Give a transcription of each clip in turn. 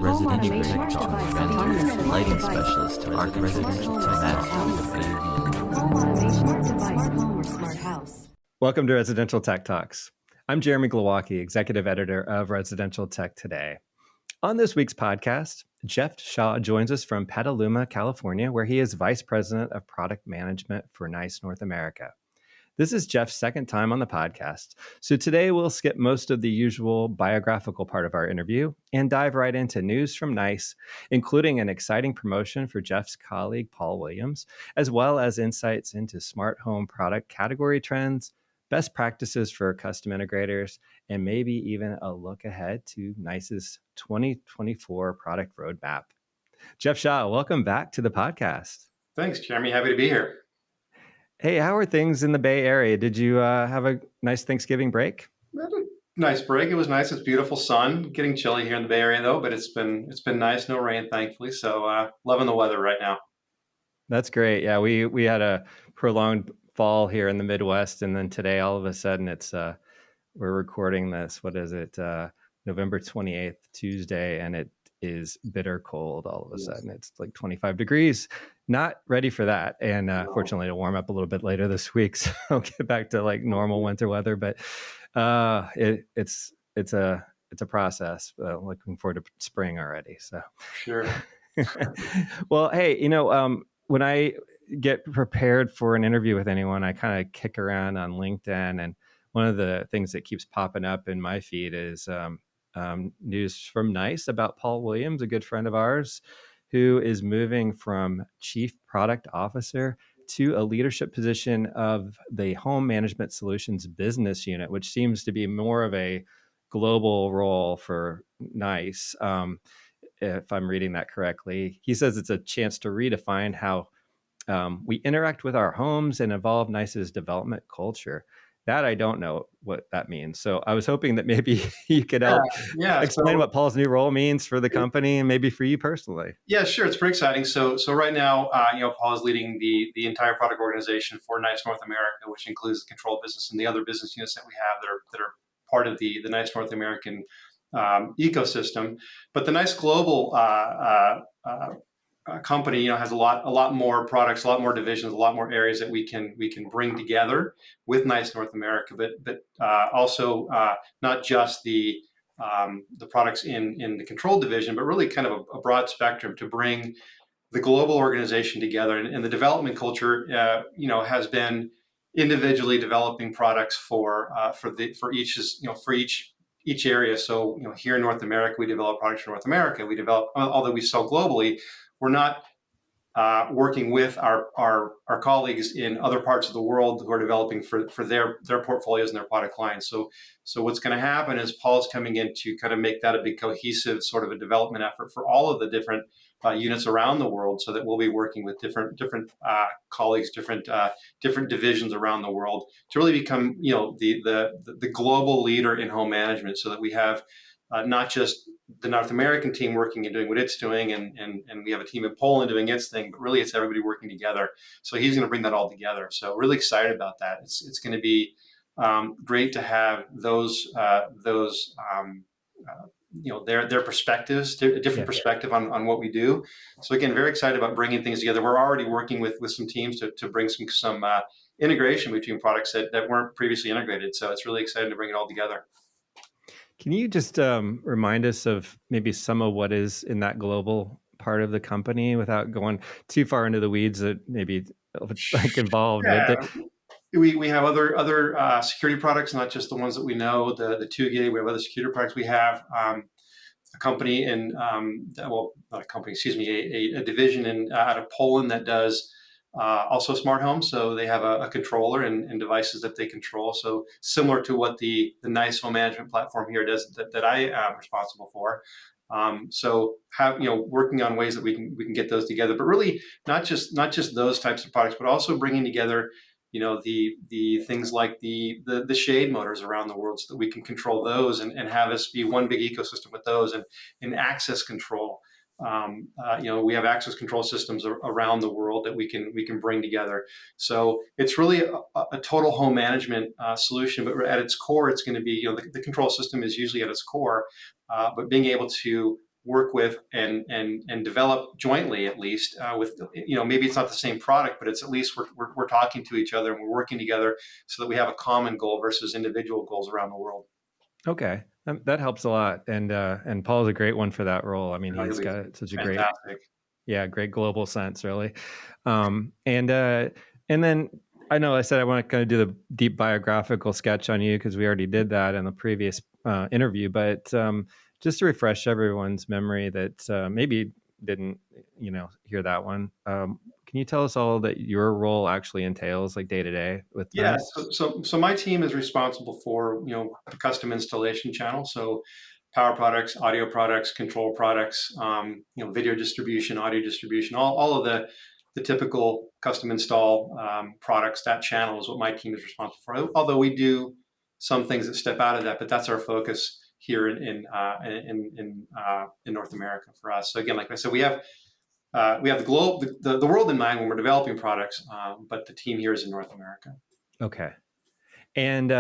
residential tech talk, vendors, lighting specialists, to arch residential tech. Welcome to Residential Tech Talks. I'm Jeremy Glowacki, Executive Editor of Residential Tech Today. On this week's podcast, Jeff Shaw joins us from Petaluma, California, where he is Vice President of Product Management for NICE North America. This is Jeff's second time on the podcast, so today we'll skip most of the usual biographical part of our interview and dive right into news from NICE, including an exciting promotion for Jeff's colleague, Paul Williams, as well as insights into smart home product category trends, best practices for custom integrators, and maybe even a look ahead to NICE's 2024 product roadmap. Jeff Shaw, welcome back to the podcast. Thanks, Jeremy. Happy to be here. Hey, how are things in the Bay Area? Did you have a nice Thanksgiving break? Nice break. It was nice. It's beautiful sun. Getting chilly here in the Bay Area though, but it's been nice. No rain, thankfully. So loving the weather right now. That's great. Yeah, we had a prolonged fall here in the Midwest, and then today all of a sudden it's we're recording this. What is it? November 28th, Tuesday, and it is bitter cold all of a sudden. It's like 25 degrees. Not ready for that. And fortunately, it'll warm up a little bit later this week. So I'll get back to like normal winter weather. But it's a process. Looking forward to spring already. So sure. Well, hey, when I get prepared for an interview with anyone, I kind of kick around on LinkedIn. And one of the things that keeps popping up in my feed is news from NICE about Paul Williams, a good friend of ours, who is moving from Chief Product Officer to a leadership position of the Home Management Solutions business unit, which seems to be more of a global role for NICE, if I'm reading that correctly. He says it's a chance to redefine how we interact with our homes and evolve NICE's development culture. That I don't know what that means. So I was hoping that maybe you could help explain what Paul's new role means for the company and maybe for you personally. Yeah, sure. It's pretty exciting. So right now, Paul is leading the entire product organization for NICE North America, which includes the control business and the other business units that we have that are part of the NICE North American ecosystem. But the NICE Global company, has a lot more products, a lot more divisions, a lot more areas that we can bring together with NICE North America, but also not just the products in the control division, but really kind of a broad spectrum to bring the global organization together. And the development culture, has been individually developing products for each area. So here in North America, we develop products for North America. We develop, although we sell globally, we're not working with our colleagues in other parts of the world who are developing for their portfolios and their product lines. So what's going to happen is Paul's coming in to kind of make that a big cohesive sort of a development effort for all of the different units around the world, so that we'll be working with different colleagues, different divisions around the world to really become the global leader in home management, so that we have not just the North American team working and doing what it's doing, and we have a team in Poland doing its thing, but really it's everybody working together. So he's going to bring that all together. So really excited about that. It's going to be great to have their perspectives, a different perspective on what we do. So again, very excited about bringing things together. We're already working with some teams to bring some integration between products that weren't previously integrated. So it's really exciting to bring it all together. Can you just remind us of maybe some of what is in that global part of the company without going too far into the weeds that maybe like involved? Yeah. We have other security products, not just the ones that we know, the 2 gig. We have other security products. We have a company not a company, excuse me, a division out of Poland that does also smart homes. So they have a controller and devices that they control. So similar to what the NICE home management platform here does that I am responsible for. So working on ways that we can get those together, but really not just those types of products, but also bringing together the things like the shade motors around the world, so that we can control those and have us be one big ecosystem with those, and access control. We have access control systems around the world that we can bring together. So it's really a total home management solution, but at its core, it's going to be, the control system is usually at its core, but being able to work with and develop jointly, at least with, maybe it's not the same product, but it's at least we're talking to each other and we're working together so that we have a common goal versus individual goals around the world. Okay, that helps a lot. And Paul's a great one for that role. I mean, he's got such a Fantastic. great global sense, really. And then I know I said I want to kind of do the deep biographical sketch on you because we already did that in the previous interview, but just to refresh everyone's memory that maybe didn't, hear that one. Can you tell us all that your role actually entails, like day to day with Yeah, them? so my team is responsible for the custom installation channel. So power products, audio products, control products, video distribution, audio distribution, all of the typical custom install products. That channel is what my team is responsible for. Although we do some things that step out of that, but that's our focus here in North America for us. So again, like I said, we have the globe, the world in mind when we're developing products, but the team here is in North America. Okay. And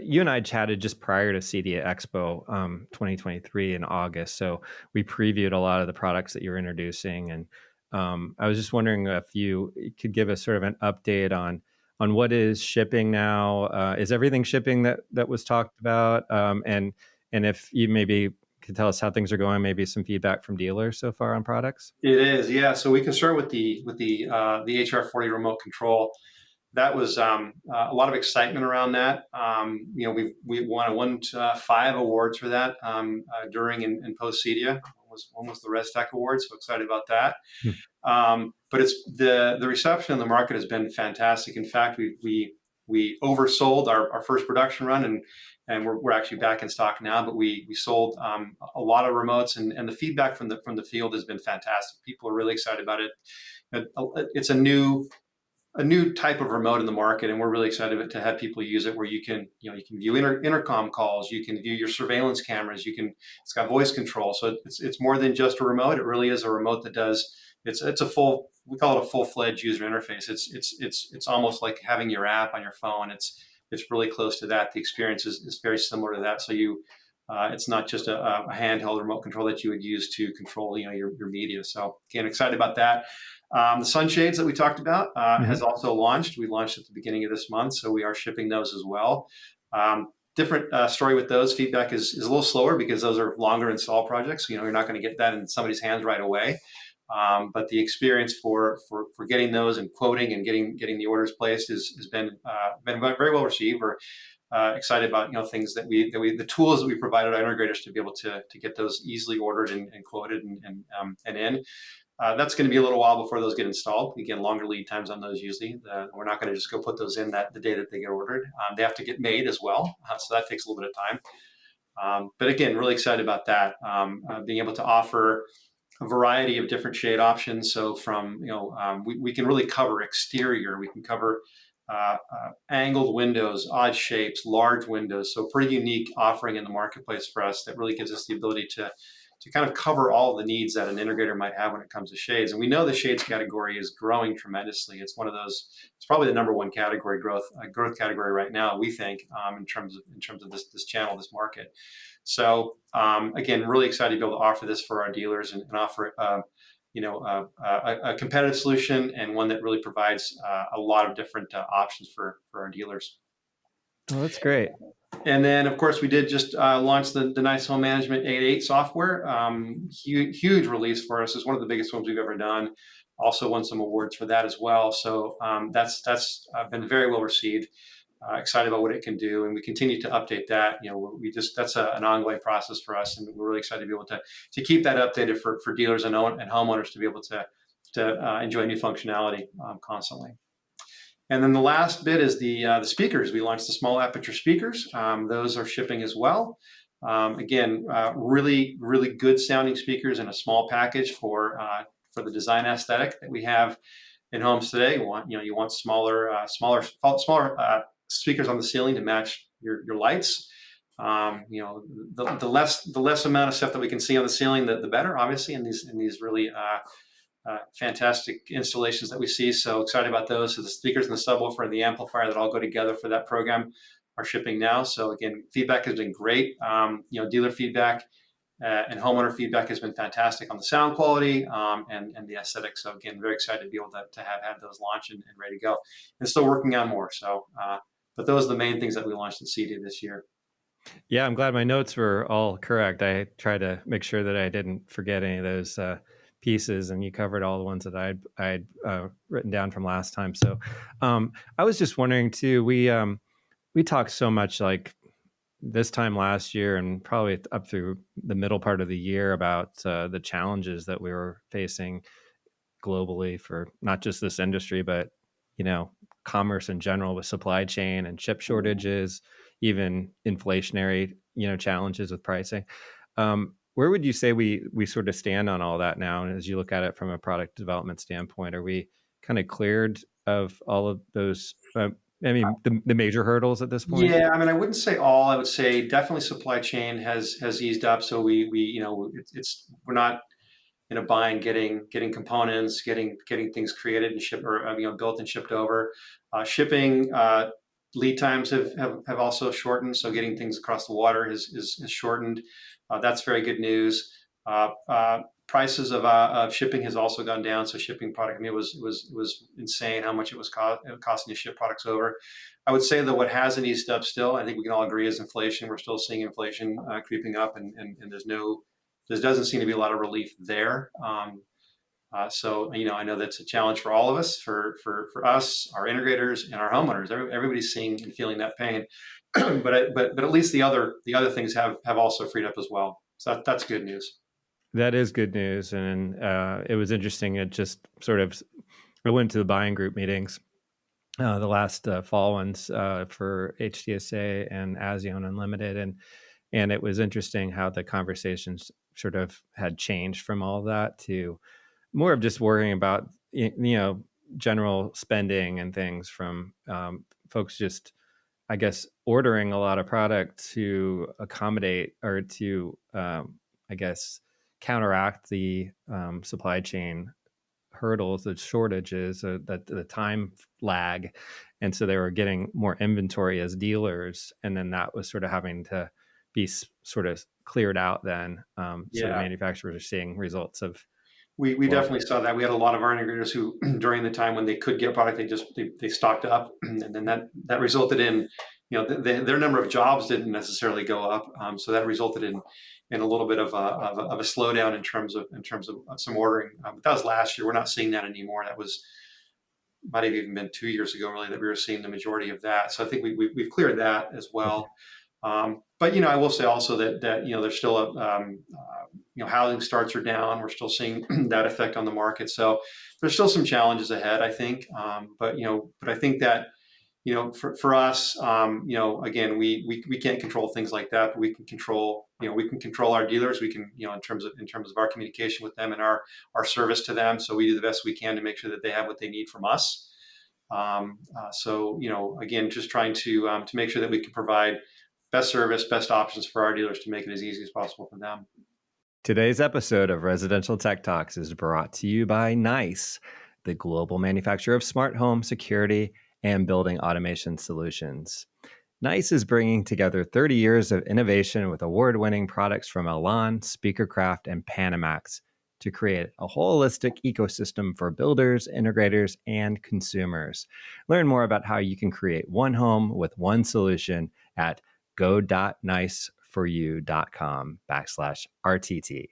you and I chatted just prior to CEDIA Expo 2023 in August. So we previewed a lot of the products that you're introducing. And I was just wondering if you could give us sort of an update on what is shipping now. Is everything shipping that was talked about? And if you maybe could tell us how things are going, maybe some feedback from dealers so far on products. It is, yeah. So we can start with the HR40 remote control. That was a lot of excitement around that. We won 5 awards for that during and post CEDIA. One was the ResTech Award, so excited about that. But it's the reception in the market has been fantastic. In fact, we oversold our first production run, and we're actually back in stock now. But we sold a lot of remotes, and the feedback from the field has been fantastic. People are really excited about it. It's a new type of remote in the market, and we're really excited to have people use it where you can view intercom calls, you can view your surveillance cameras, it's got voice control. So it's more than just a remote. It really is a remote that does, it's a full, we call it a full-fledged user interface. It's almost like having your app on your phone. It's really close to that. The experience is very similar to that. So it's not just a handheld remote control that you would use to control your media. So again, excited about that. The sunshades that we talked about has also launched. We launched at the beginning of this month, so we are shipping those as well. Different story with those. Feedback is a little slower because those are longer install projects. You're not going to get that in somebody's hands right away. But the experience for getting those and quoting and getting the orders placed has been very well received. We're excited about things that the tools that we provided our integrators to be able to get those easily ordered and quoted and in. That's going to be a little while before those get installed. Again, longer lead times on those usually. We're not going to just go put those in the day that they get ordered. They have to get made as well, so that takes a little bit of time. But again, really excited about that. Being able to offer a variety of different shade options. So from we can really cover exterior. We can cover angled windows, odd shapes, large windows. So pretty unique offering in the marketplace for us that really gives us the ability to kind of cover all the needs that an integrator might have when it comes to shades. And we know the shades category is growing tremendously. It's one of those, it's probably the number one category growth category right now, we think, in terms of this channel, this market. So again, really excited to be able to offer this for our dealers and offer a competitive solution and one that really provides a lot of different options for our dealers. Oh, that's great. And then, of course, we did just launch the Nice Home Management 8.8 software. Huge release for us. It's one of the biggest ones we've ever done. Also won some awards for that as well. So that's been very well received. Excited about what it can do, and we continue to update that. That's an ongoing process for us, and we're really excited to be able to keep that updated for dealers and homeowners to be able to enjoy new functionality constantly. And then the last bit is the speakers. We launched the small aperture speakers. Those are shipping as well. Again, really, really good sounding speakers in a small package for the design aesthetic that we have in homes today. You want smaller speakers on the ceiling to match your lights. The less amount of stuff that we can see on the ceiling, the better. Obviously, in these really fantastic installations that we see. So excited about those. So the speakers and the subwoofer and the amplifier that all go together for that program are shipping now. So again, feedback has been great. Dealer feedback and homeowner feedback has been fantastic on the sound quality and the aesthetics. So again, very excited to be able to have had those launched and ready to go, and still working on more. So, but those are the main things that we launched at CEDIA this year. Yeah, I'm glad my notes were all correct. I tried to make sure that I didn't forget any of those pieces, and you covered all the ones that I'd written down from last time. So I was just wondering too. We talked so much like this time last year and probably up through the middle part of the year about the challenges that we were facing globally for not just this industry, but commerce in general, with supply chain and chip shortages, even inflationary challenges with pricing. Where would you say we sort of stand on all that now? And as you look at it from a product development standpoint, are we kind of cleared of all of those? The major hurdles at this point. Yeah, I mean, I wouldn't say all. I would say definitely supply chain has eased up. So we we're not buying, getting components, getting things created and shipped, or built and shipped over. Shipping lead times have also shortened. So getting things across the water is shortened. That's very good news. Prices of shipping has also gone down. So shipping product, I mean, it was insane how much it was costing to ship products over. I would say that what hasn't eased up still, I think we can all agree, is inflation. We're still seeing inflation creeping up, and there doesn't seem to be a lot of relief there. So I know that's a challenge for all of us, for us, our integrators, and our homeowners. Everybody's seeing and feeling that pain, but at least the other things have also freed up as well. So that's good news. That is good news, and it was interesting. It just sort of, I went to the buying group meetings, the last fall ones for HTSA and ASEAN Unlimited, and it was interesting how the conversations sort of had changed from all of that to more of just worrying about general spending and things from folks just, I guess, ordering a lot of product to accommodate or to I guess counteract the supply chain hurdles, the shortages, the time lag, and so they were getting more inventory as dealers, and then that was sort of having to be sort of cleared out. Then, so the manufacturers are seeing results of. We definitely saw that. We had a lot of our integrators who, during the time when they could get product, they stocked up, and then that resulted in, their number of jobs didn't necessarily go up. So that resulted in a little bit of a slowdown in terms of some ordering. But that was last year. We're not seeing that anymore. That might have even been 2 years ago, really, that we were seeing the majority of that. So I think we've cleared that as well. But I will say also that there's still housing starts are down. We're still seeing that effect on the market. So there's still some challenges ahead, I think. But I think that for us, again, we can't control things like that, but we can control our dealers. We can in terms of our communication with them and our service to them. So we do the best we can to make sure that they have what they need from us. So again, just trying to make sure that we can provide best service, best options for our dealers to make it as easy as possible for them. Today's episode of Residential Tech Talks is brought to you by NICE, the global manufacturer of smart home security and building automation solutions. NICE is bringing together 30 years of innovation with award-winning products from Elan, Speakercraft, and Panamax to create a holistic ecosystem for builders, integrators, and consumers. Learn more about how you can create one home with one solution at go.niceforyou.com/RTT.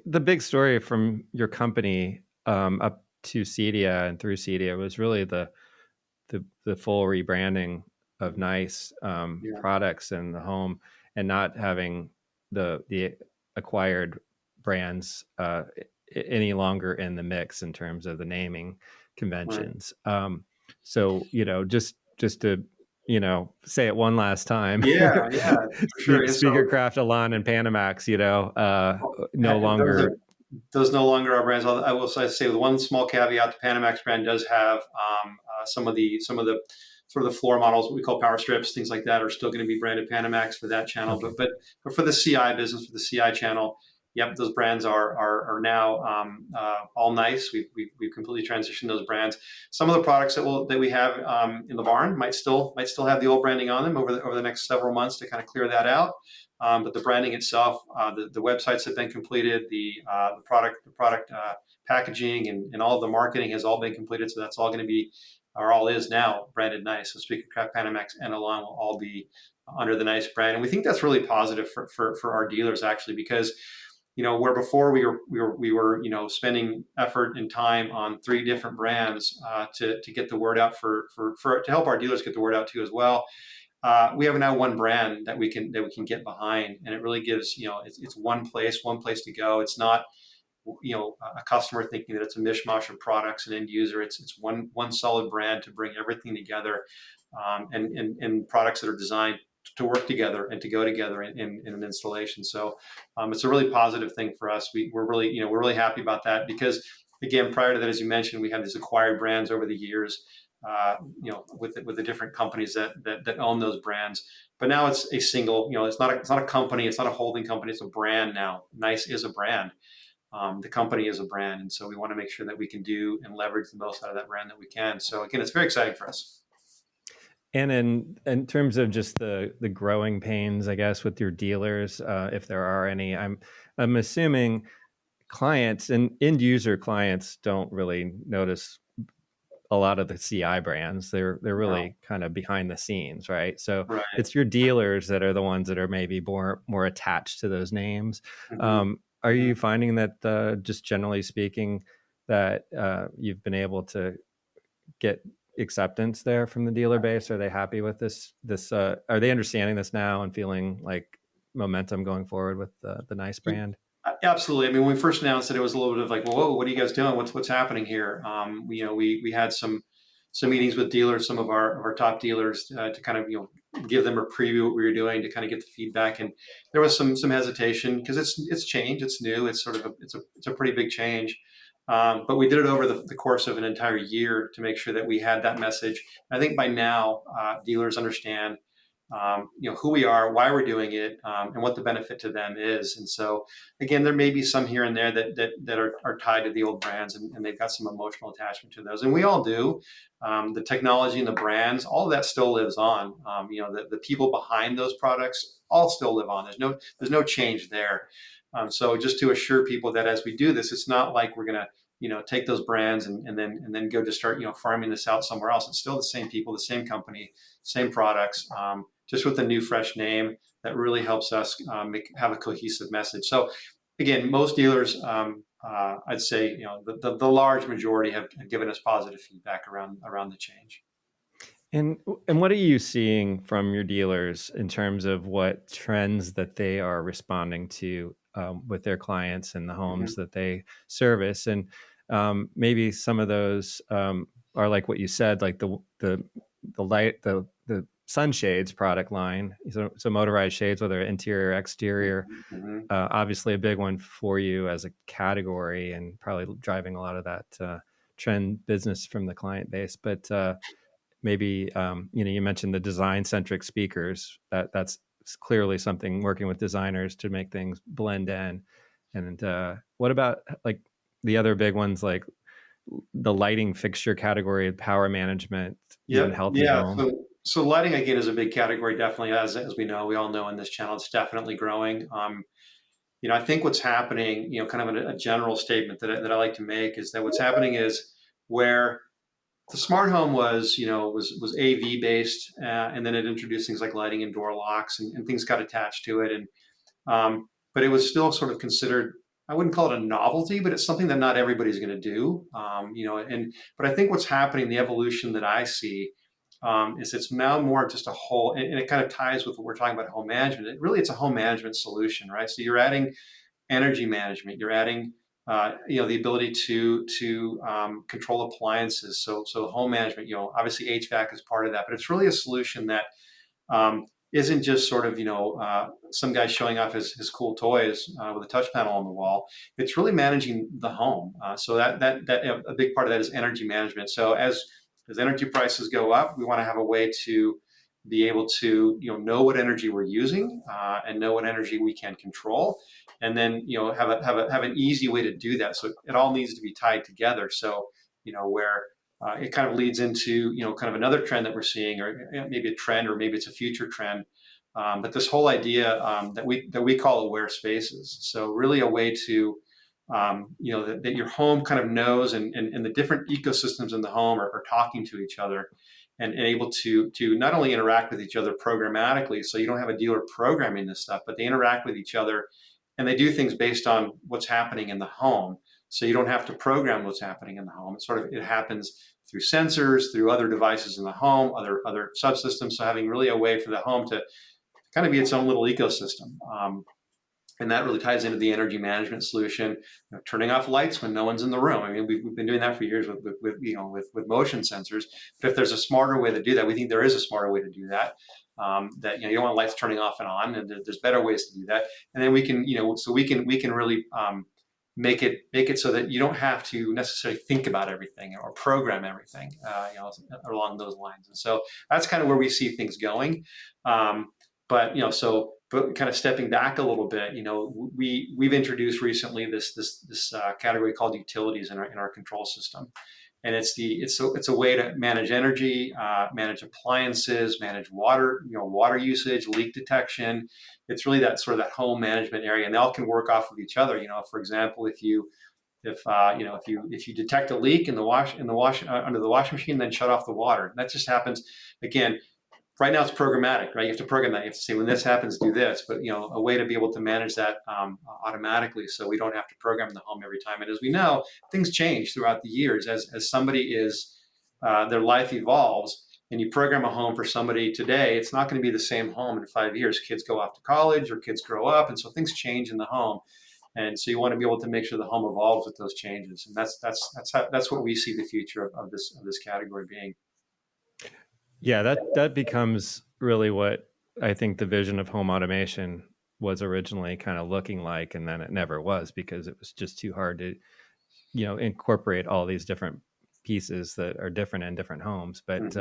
The big story from your company up to CEDIA and through CEDIA was really the full rebranding of NICE products in the home, and not having the acquired brands any longer in the mix in terms of the naming conventions. Right. So just to say it one last time. Yeah, for sure. Speakercraft, Elan, and Panamax, no longer. Those no longer are brands. I will say with one small caveat: the Panamax brand does have some of the sort of the floor models, what we call power strips, things like that, are still going to be branded Panamax for that channel. Okay. But for the CI business, for the CI channel, Yep, those brands are now all nice. We've completely transitioned those brands. Some of the products that we have in the barn might still have the old branding on them over the next several months to kind of clear that out. But the branding itself, the websites have been completed, the product packaging and all of the marketing has all been completed. So that's all going to be, or all is now, branded nice. So Speaker Craft, Panamax, and Alon will all be under the nice brand, and we think that's really positive for our dealers actually, because where before we were spending effort and time on three different brands to get the word out for to help our dealers get the word out too as well. We have now one brand that we can get behind, and it really gives it's one place to go. It's not a customer thinking that it's a mishmash of products and end user. It's one solid brand to bring everything together, and products that are designed to work together and to go together in an installation. So it's a really positive thing for us. We're really happy about that, because again, prior to that, as you mentioned, we had these acquired brands over the years, with the different companies that own those brands. But now it's a single, it's not a company, it's not a holding company, it's a brand now. Nice is a brand. The company is a brand, and so we want to make sure that we can do and leverage the most out of that brand that we can. So again, it's very exciting for us. And in terms of just the growing pains, I guess, with your dealers, if there are any, I'm assuming clients and end user clients don't really notice a lot of the CI brands. They're really kind of behind the scenes, right? So Right. it's your dealers that are the ones that are maybe more attached to those names. Mhm. Are you finding that just generally speaking that you've been able to get acceptance there from the dealer base? Are they happy with this? Are they understanding this now and feeling like momentum going forward with the nice brand? Absolutely. I mean, when we first announced it, it was a little bit of like, whoa, what are you guys doing? What's happening here? We had some meetings with dealers, some of our top dealers, to kind of give them a preview of what we were doing, to kind of get the feedback. And there was some hesitation, because it's change, it's new, it's sort of it's a pretty big change. But we did it over the course of an entire year to make sure that we had that message. I think by now, dealers understand who we are, why we're doing it, and what the benefit to them is. And so, again, there may be some here and there that are tied to the old brands, and they've got some emotional attachment to those, and we all do. The technology and the brands, all of that still lives on. The people behind those products all still live on. There's no change there. So just to assure people that as we do this, it's not like we're going to take those brands and then go to start farming this out somewhere else. It's still the same people, the same company, same products, just with a new fresh name that really helps us have a cohesive message. So again, most dealers, I'd say the large majority have given us positive feedback around the change. And what are you seeing from your dealers in terms of what trends that they are responding to with their clients and the homes that they service? And maybe some of those are like what you said, like the light the sunshades product line. So motorized shades, whether interior or exterior, Mhm. obviously a big one for you as a category, and probably driving a lot of that trend business from the client base. But maybe you mentioned the design centric speakers. That's clearly something, working with designers to make things blend in. And what about like the other big ones, like the lighting fixture category, power management, even Yep. health and Yeah. home? So lighting again is a big category, definitely, as we all know in this channel, it's definitely growing. I think what's happening, kind of a general statement that I like to make, is that what's happening is, where the smart home was AV based, and then it introduced things like lighting and door locks, and things got attached to it, and but it was still sort of considered. I wouldn't call it a novelty, but it's something that not everybody's going to do. But I think what's happening, the evolution that I see, is it's now more just a whole, and it kind of ties with what we're talking about, home management. It's a home management solution, right? So you're adding energy management. You're adding, the ability to control appliances. So home management. Obviously HVAC is part of that, but it's really a solution that isn't just sort of some guy showing off his cool toys with a touch panel on the wall. It's really managing the home. So that a big part of that is energy management. So as energy prices go up, we want to have a way to be able to know what energy we're using, and know what energy we can control, and then have an easy way to do that. So it all needs to be tied together. So where it kind of leads into kind of another trend that we're seeing, or maybe a trend, or maybe it's a future trend. But this whole idea that we call aware spaces. So really a way to that your home kind of knows, and the different ecosystems in the home are talking to each other, and able to not only interact with each other programmatically, so you don't have a dealer programming this stuff, but they interact with each other, and they do things based on what's happening in the home. So you don't have to program what's happening in the home. It happens through sensors, through other devices in the home, other subsystems. So having really a way for the home to kind of be its own little ecosystem. And that really ties into the energy management solution. Turning off lights when no one's in the room. I mean, we've been doing that for years with motion sensors. But if there's a smarter way to do that, we think there is a smarter way to do that. That you don't want lights turning off and on, and there's better ways to do that. And then we can we can really make it so that you don't have to necessarily think about everything or program everything along those lines. And so that's kind of where we see things going. But kind of stepping back a little bit, we've introduced recently this category called utilities in our control system, and it's a way to manage energy, manage appliances, manage water usage, leak detection. It's really that sort of that home management area, and they all can work off of each other. For example, if you detect a leak in the under the washing machine, then shut off the water. That just happens again. Right now it's programmatic, right? You have to program that. You have to say, when this happens, do this. But a way to be able to manage that automatically, so we don't have to program the home every time. And as we know, things change throughout the years as somebody their life evolves. And you program a home for somebody today, it's not going to be the same home in 5 years. Kids go off to college, or kids grow up, and so things change in the home. And so you want to be able to make sure the home evolves with those changes. And that's what we see the future of this category being. Yeah, that becomes really what I think the vision of home automation was originally kind of looking like, and then it never was, because it was just too hard to, incorporate all these different pieces that are different in different homes. But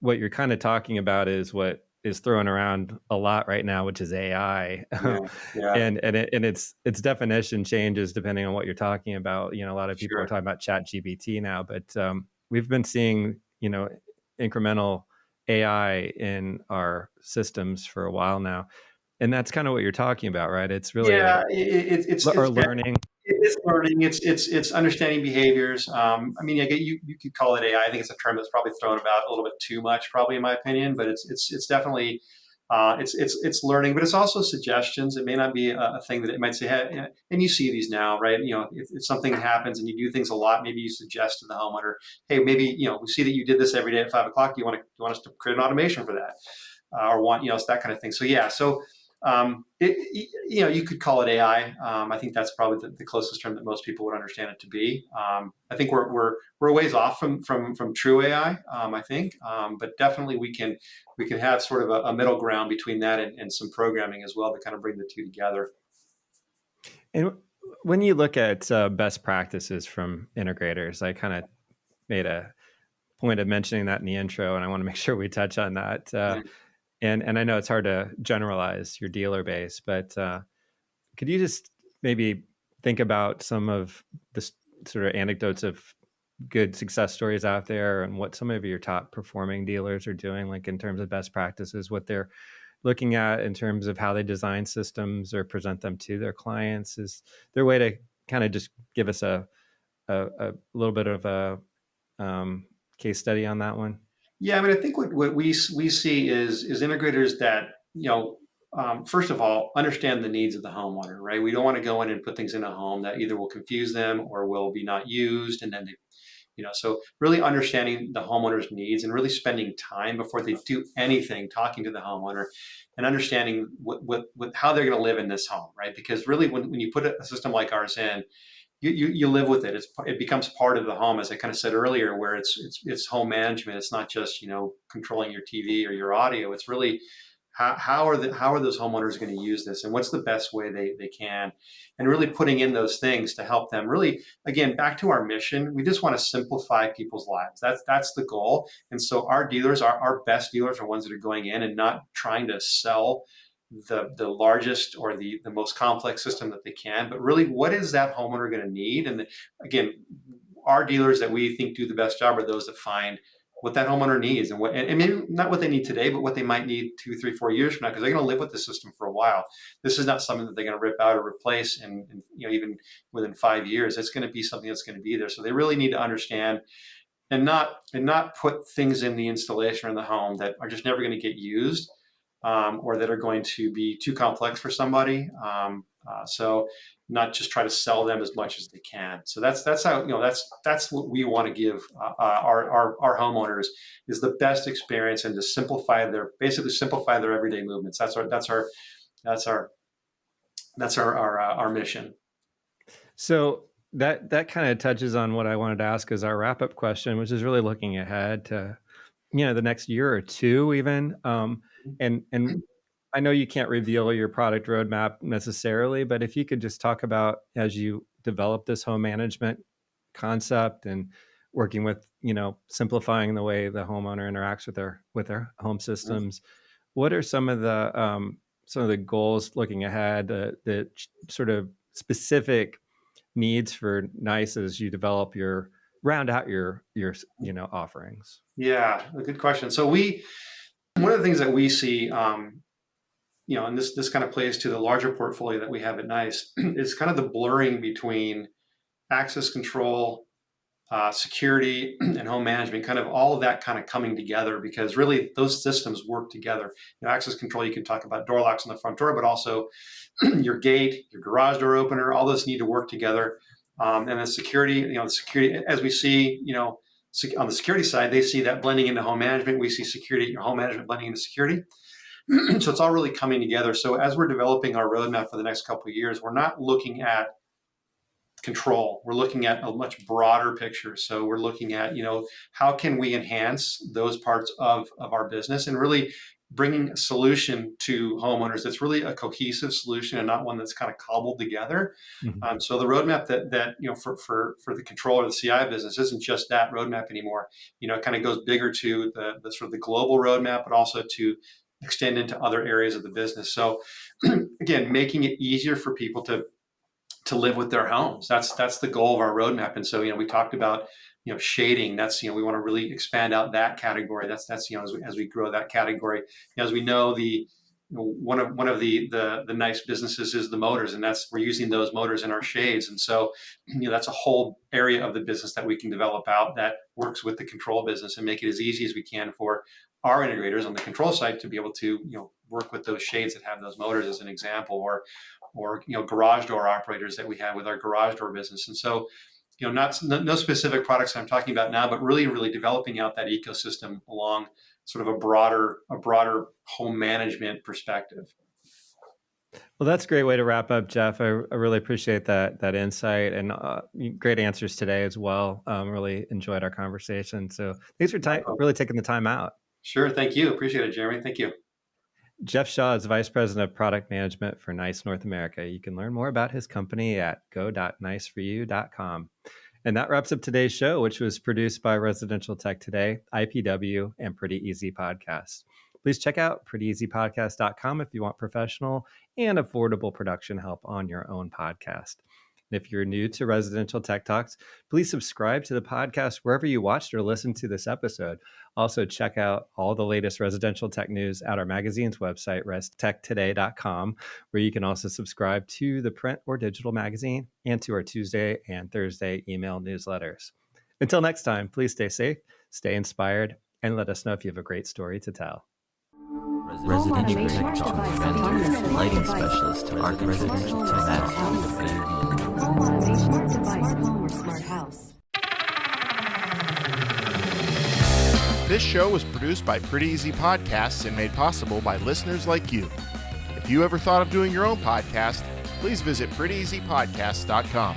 what you're kind of talking about is what is thrown around a lot right now, which is AI. Yeah. and its definition changes depending on what you're talking about. A lot of people Sure. are talking about ChatGPT now, but we've been seeing, incremental AI in our systems for a while now. And that's kind of what you're talking about, right? It's really it's learning. It is learning. It's understanding behaviors. I mean, you could call it AI. I think it's a term that's probably thrown about a little bit too much, probably in my opinion. But it's definitely it's learning, but it's also suggestions. It may not be a thing that it might say. Hey, and you see these now, right? If something happens and you do things a lot, maybe you suggest to the homeowner, hey, maybe we see that you did this every day at 5 o'clock. Do you want us to create an automation for that, or want it's that kind of thing? So yeah, so. You could call it AI. I think that's probably the closest term that most people would understand it to be. I think we're a ways off from true AI. I think, but definitely we can have sort of a middle ground between that and some programming as well to kind of bring the two together. And when you look at best practices from integrators, I kind of made a point of mentioning that in the intro, and I want to make sure we touch on that. And I know it's hard to generalize your dealer base, but could you just maybe think about some of the sort of anecdotes of good success stories out there, and what some of your top performing dealers are doing, like in terms of best practices, what they're looking at in terms of how they design systems or present them to their clients? Is there a way to kind of just give us a little bit of a case study on that one? Yeah, I mean, I think what we see is integrators that first of all, understand the needs of the homeowner, right? We don't want to go in and put things in a home that either will confuse them or will be not used, and then so really understanding the homeowner's needs and really spending time before they do anything, talking to the homeowner and understanding how they're going to live in this home, right? Because really, when you put a system like ours in, you live with it. It becomes part of the home, as I kind of said earlier, where it's home management. It's not just controlling your TV or your audio. It's really how are those homeowners going to use this, and what's the best way they can, and really putting in those things to help them. Really, again, back to our mission, we just want to simplify people's lives. That's the goal. And so our dealers, our best dealers, are ones that are going in and not trying to sell the largest or the most complex system that they can, but really, what is that homeowner going to need? And again, our dealers that we think do the best job are those that find what that homeowner needs, and maybe not what they need today, but what they might need 2, 3, 4 years from now, because they're going to live with the system for a while. This is not something that they're going to rip out or replace, and even within 5 years, it's going to be something that's going to be there. So they really need to understand and not put things in the installation or in the home that are just never going to get used, or that are going to be too complex for somebody. So not just try to sell them as much as they can. So that's how, that's what we want to give our homeowners, is the best experience, and to simplify their everyday movements. That's our mission. So that kind of touches on what I wanted to ask as our wrap up question, which is really looking ahead to the next year or two even. And I know you can't reveal your product roadmap necessarily, but if you could just talk about, as you develop this home management concept and working with, simplifying the way the homeowner interacts with their home systems, what are some of the goals looking ahead, the sort of specific needs for NICE as you develop round out your offerings? Yeah, a good question. So one of the things that we see, and this kind of plays to the larger portfolio that we have at NICE, is kind of the blurring between access control, security, and home management, kind of all of that kind of coming together, because really those systems work together. Access control, you can talk about door locks on the front door, but also your gate, your garage door opener, all those need to work together. And then security, as we see, on the security side, they see that blending into home management. We see security, home management blending into security. So it's all really coming together. So as we're developing our roadmap for the next couple of years, we're not looking at control. We're looking at a much broader picture. So we're looking at, how can we enhance those parts of our business, and really bringing a solution to homeowners that's really a cohesive solution and not one that's kind of cobbled together. Mm-hmm. So the roadmap that for the control or the CI business isn't just that roadmap anymore. It kind of goes bigger to the sort of the global roadmap, but also to extend into other areas of the business. So again, making it easier for people to live with their homes. That's the goal of our roadmap. And so, we talked about, shading. That's, we want to really expand out that category. That's as we grow that category, as we know, one of the NICE businesses is the motors, and we're using those motors in our shades. And so, that's a whole area of the business that we can develop out that works with the control business, and make it as easy as we can for our integrators on the control side to be able to, work with those shades that have those motors, as an example, or garage door operators that we have with our garage door business. And so, no specific products I'm talking about now, but really, really developing out that ecosystem along sort of a broader home management perspective. Well, that's a great way to wrap up, Jeff. I really appreciate that insight, and great answers today as well. Really enjoyed our conversation. So thanks for really taking the time out. Sure. Thank you. Appreciate it, Jeremy. Thank you. Jeff Shaw is Vice President of Product Management for NICE North America. You can learn more about his company at go.niceforyou.com. And that wraps up today's show, which was produced by Residential Tech Today, IPW, and Pretty Easy Podcast. Please check out prettyeasypodcast.com if you want professional and affordable production help on your own podcast. And if you're new to Residential Tech Talks, please subscribe to the podcast wherever you watched or listened to this episode. Also, check out all the latest residential tech news at our magazine's website, restechtoday.com, where you can also subscribe to the print or digital magazine and to our Tuesday and Thursday email newsletters. Until next time, please stay safe, stay inspired, and let us know if you have a great story to tell. Residential Tech Talk. Lighting specialist to Arc Residential Tech. Home automation, smart device, home or smart house. This show was produced by Pretty Easy Podcasts and made possible by listeners like you. If you ever thought of doing your own podcast, please visit prettyeasypodcast.com.